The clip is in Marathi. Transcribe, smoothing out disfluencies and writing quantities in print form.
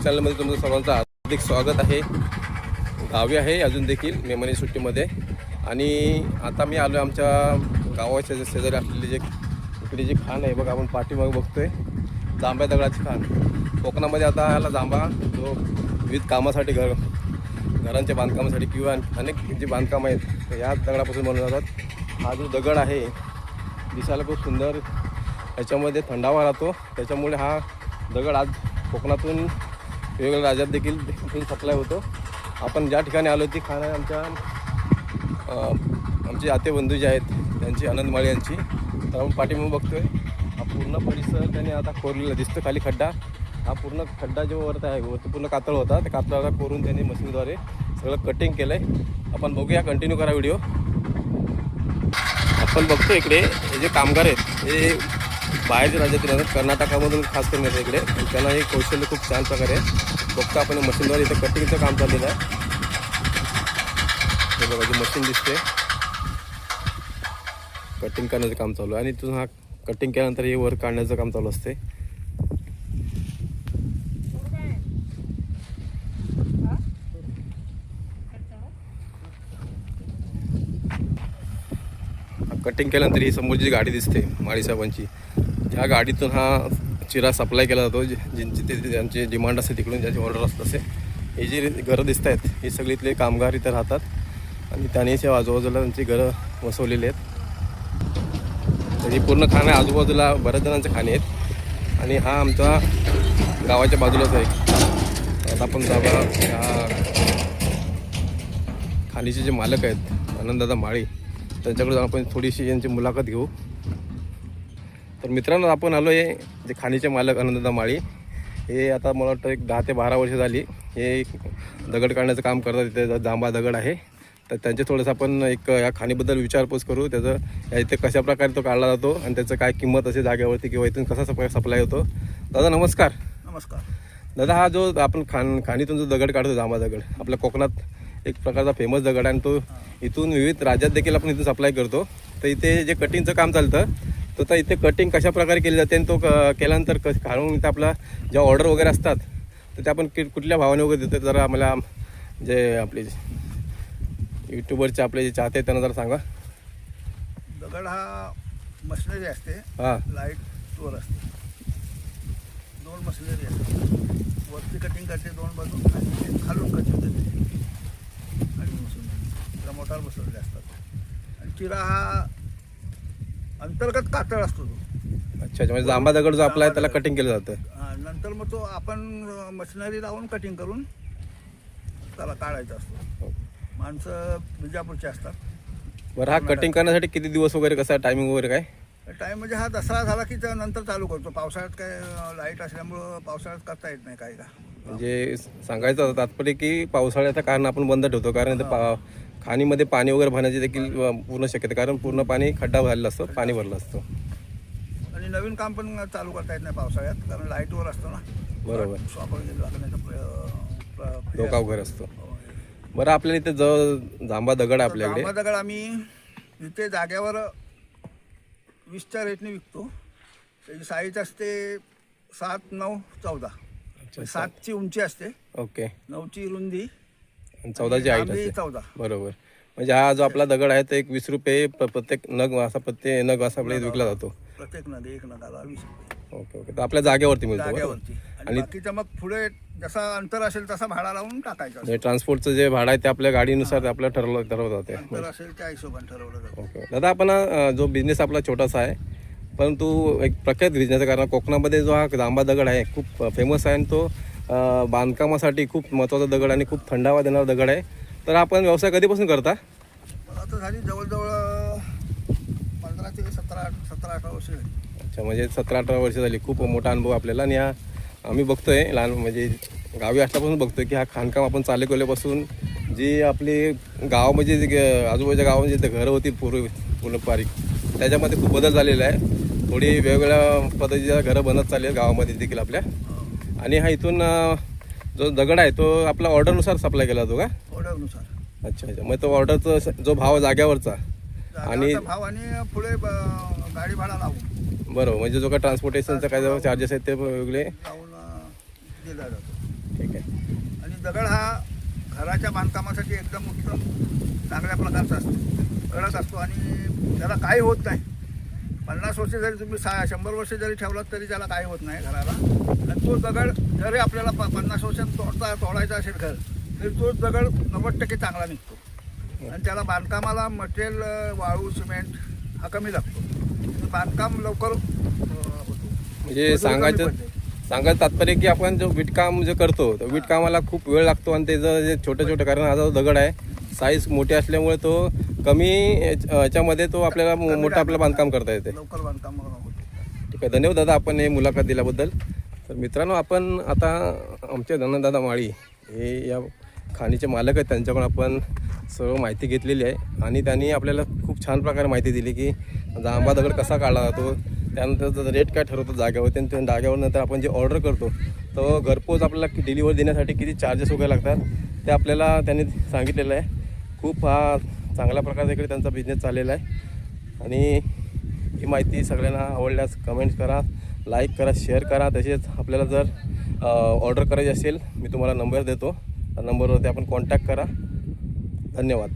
चॅनलमध्ये तुमचं सर्वांचं हार्दिक स्वागत आहे। गावी आहे अजून देखील मेमणी सुट्टीमध्ये आणि आता मी आलो आमच्या गावाच्या शेजारी असलेली जे इकडे जी खाण आहे बघा, आपण पाठीमागे बघतोय जांभ्या दगडाची खाण। कोकणामध्ये आता ह्याला जांभा जो विविध कामासाठी घरांच्या बांधकामासाठी किंवा अनेक जी बांधकाम आहेत या दगडापासून बनवले जातात। हा जो दगड आहे दिसायला खूप सुंदर, याच्यामध्ये थंडावा राहतो, त्याच्यामुळे हा दगड आज कोकणातून वेगवेगळ्या राज्यात देखील इथून सप्लाय होतो। आपण ज्या ठिकाणी आलो ती खाण आहे आमचे आतेबंधू जे आहेत त्यांची आनंदमाळी यांची। तर आपण पाठीमागे बघतोय हा पूर्ण परिसर त्यांनी आता कोरलेला दिसतो। खाली खड्डा, हा पूर्ण खड्डा जो वरत आहे वरती पूर्ण कातळ होता, त्या कातळाला कोरून त्यांनी मशीनद्वारे सगळं कटिंग केलं आहे। आपण बघूया, कंटिन्यू करा व्हिडिओ। आपण बघतो इकडे हे जे कामगार आहेत हे बाहेरच्या राज्यातील आहेत, कर्नाटकामधून खास करून येतात इकडे। त्यांना हे कौशल्य खूप छान प्रकारे आहे। बघतो आपण मशीनद्वारे इथे कटिंगचं काम चाललेलं आहे। हे बघा जी मशीन दिसते, कटिंग करण्याचं काम चालू आहे आणि इथून हा कटिंग केल्यानंतर हे वर काढण्याचं काम चालू असते। कटिंग केल्यानंतर ही समोर जी गाडी दिसते माळी साहेबांची, ह्या गाडीतून हा चिरा सप्लाय केला जातो। जिथे त्यांची डिमांड असते तिकडून ज्याची ऑर्डर असत असे। हे जी घरं दिसत आहेत हे सगळे इथले कामगार इथे राहतात आणि त्यांनीच आजूबाजूला त्यांची घरं वसवलेली आहेत। तर ही पूर्ण खाणं आजूबाजूला बऱ्याच जणांचे खाणे आहेत आणि हा आमच्या गावाच्या बाजूलाच आहे। आता आपण जाऊया ह्या खाणीचे जे मालक आहेत आनंददादा माळी, त्यांच्याकडे आपण थोडीशी यांची मुलाखत घेऊ। तर मित्रांनो, आपण आलो आहे जे खाणीचे मालक आनंददादा माळी, हे आता मला वाटतं एक 10 ते 12 वर्ष झाली हे दगड काढण्याचं काम करतात। इथे जांभा दगड आहे, तर त्यांचे थोडंसं आपण एक या खाणीबद्दल विचारपूस करू। त्याचं इथे कशा प्रकारे तो काढला जातो आणि त्याचं काय किंमत असे जागेवरती किंवा इथून कसा सप्लाय होतो। दादा नमस्कार। नमस्कार दादा, हा जो आपण खाणीतून जो दगड काढतो जांभा दगड, आपल्या कोकणात एक प्रकारचा फेमस दगड आहे आणि तो इथून विविध राज्यात देखील आपण इथून सप्लाय करतो। तर इथे जे कटिंगचं काम चालतं तर इथे कटिंग कशा प्रकारे केली जाते आणि तो केल्यानंतर काढून इथं आपला ज्या ऑर्डर वगैरे असतात तर ते आपण कुठल्या भावाने वगैरे देतो, जरा आम्हाला जे आपले यूट्यूबरचे आपले जे चाहते आहेत त्यांना जरा सांगा। दगड हा मशिनरी असते, हां लाईटवर असते, 2 मशिनरी असते, वरती कटिंग करते 2 बाजू आणि खालून कटिंग करते आणि त्याला मोटार बसवलेले असतात। आणि चिरा हा अंतर्गत कातळ असतो तो। अच्छा, म्हणजे जांभा दगड जो आपला आहे त्याला कटिंग केलं जातं। नंतर मग तो आपण मशिनरी लावून कटिंग करून त्याला काढायचा असतो। माणसं बिजापूरचे असतात। बरं, हा कटिंग करण्यासाठी किती दिवस वगैरे कसा टायमिंग वगैरे काय? टाईम म्हणजे हा दसरा झाला की नंतर चालू करतो। पावसाळ्यात काय लाईट असल्यामुळं पावसाळ्यात करता येत नाही काही का। म्हणजे सांगायचं तात्पर्य की पावसाळ्याचं कारण आपण बंद ठेवतो, कारण खाणीमध्ये पाणी वगैरे भरण्याची देखील पूर्ण शक्यता, कारण पूर्ण पाणी खड्डा भरलेला असतो, पाणी भरलं असतं। आणि नवीन काम पण चालू करता येत नाही पावसाळ्यात, कारण लाईटवर असतो ना। बरोबर, लागण्याचा धोका वगैरे असतो। बरं, आपल्याला इथे जो जांभा दगड आहे आपल्याकडे, जांभा दगड आम्ही इथे जाग्यावर 20च्या रेटने विकतो। त्याची साईज असते 7, 9, 14। 7ची उंची असते, ओके, 9ची रुंदी, 14ची हाईट असते। 14 बरोबर, म्हणजे हा जो आपला दगड आहे तो एक 20 रुपये प्रत्येक नग असा नग असा आपल्याला विकला जातो। प्रत्येक नग एक नगाला 20 रुपये। ओके ओके, तर आपल्या जागेवरती मिळतो जाग्यावरती। आणि बाकीचं मग पुढे जसा अंतर असेल तसा भाडा लावून टाकायचा। म्हणजे ट्रान्सपोर्टचं जे भाडं आहे ते आपल्या गाडीनुसार आपल्याला ठरवलं जाते। अंतर असेल त्या हिशोबाने ठरवलं जातं। ओके दादा, आपण जो बिझनेस आपला छोटासा आहे परंतु एक प्रख्यात बिझनेस आहे, कारण कोकणामध्ये जो हा जांभा दगड आहे खूप फेमस आहे आणि तो बांधकामासाठी खूप महत्त्वाचा दगड आणि खूप थंडावा देणारा दगड आहे। तर आपण व्यवसाय कधीपासून करता? मला तर झाली जवळजवळ 15 ते 17-18 वर्ष झाली। अच्छा, म्हणजे 17-18 वर्ष झाली। खूप मोठा अनुभव आपल्याला। आणि हा आम्ही बघतोय लहान म्हणजे गावी असल्यापासून बघतोय की हा खाणकाम आपण चालू केल्यापासून जी आपली गाव म्हणजे आजूबाजूच्या गावामध्ये जे घरं होती पूर्ण पारिक, त्याच्यामध्ये खूप बदल झालेला आहे। थोडी वेगवेगळ्या पद्धतीच्या घरं बनत चालली आहेत गावामध्ये देखील आपल्या। आणि हा इथून जो दगड आहे तो आपला ऑर्डरनुसार सप्लाय केला जातो का? ऑर्डरनुसार। अच्छा अच्छा, मग तो ऑर्डरचा जो भाव जाग्यावरचा आणि भाव आणि पुढे गाडी भाडा लावून, बरोबर, म्हणजे जो काय ट्रान्सपोर्टेशनचा काय चार्जेस आहेत ते वेगळे लावून दिला जातो। ठीक आहे. आणि दगड हा घराच्या बांधकामासाठी एकदम उत्तम चांगल्या प्रकारचा असतो, कडक असतो आणि त्याला काही होत नाही. 50 वर्ष जरी तुम्ही 100 वर्ष जरी ठेवलात तरी त्याला काही होत नाही घराला. आणि तो दगड जरी आपल्याला 50 वर्षात तोडायचा असेल घर, तरी तो दगड 90% चांगला निघतो. आणि त्याला बांधकामाला मटेरियल वाळू सिमेंट हा कमी लागतो, बांधकाम लवकर होतो. म्हणजे सांगायचं तात्पर्य की आपण जो विटकाम जे करतो तर विटकामाला खूप वेळ लागतो आणि त्याचं जे छोटं कारण हा जो दगड आहे साईज मोठी असल्यामुळे तो कमी याच्यामध्ये तो आपल्याला मोठं आपलं बांधकाम करता येते. लवकर बांधकाम होतं. ठीक आहे, धन्यवाद दादा आपण हे मुलाखत दिल्याबद्दल. तर मित्रांनो, आपण आता आमचे धनदादा माळी हे या खाणीचे मालक आहेत, त्यांच्याकडून आपण सर्व माहिती घेतलेली आहे आणि त्यांनी आपल्याला खूप छान प्रकारे माहिती दिली की जांभा दगड कसा काढला जातो, त्यानंतर त्याचा रेट काय ठरवतो जागेवर, त्या जागेवर नंतर आपण जे ऑर्डर करतो तो घरपोच आपल्याला डिलिव्हरी देण्यासाठी किती चार्जेस वगैरे लागतात ते आपल्याला त्यांनी सांगितलेलं आहे. खूप हा चांगल्या प्रकारे इकडे त्यांचा बिझनेस चाललेला आहे आणि ही माहिती सगळ्यांना आवडल्यास कमेंट्स करा, लाईक करा, शेअर करा. तसेच आपल्याला जर ऑर्डर करायची असेल मी तुम्हाला नंबर देतो, त्या नंबरवरती आपण कॉन्टॅक्ट करा. धन्यवाद.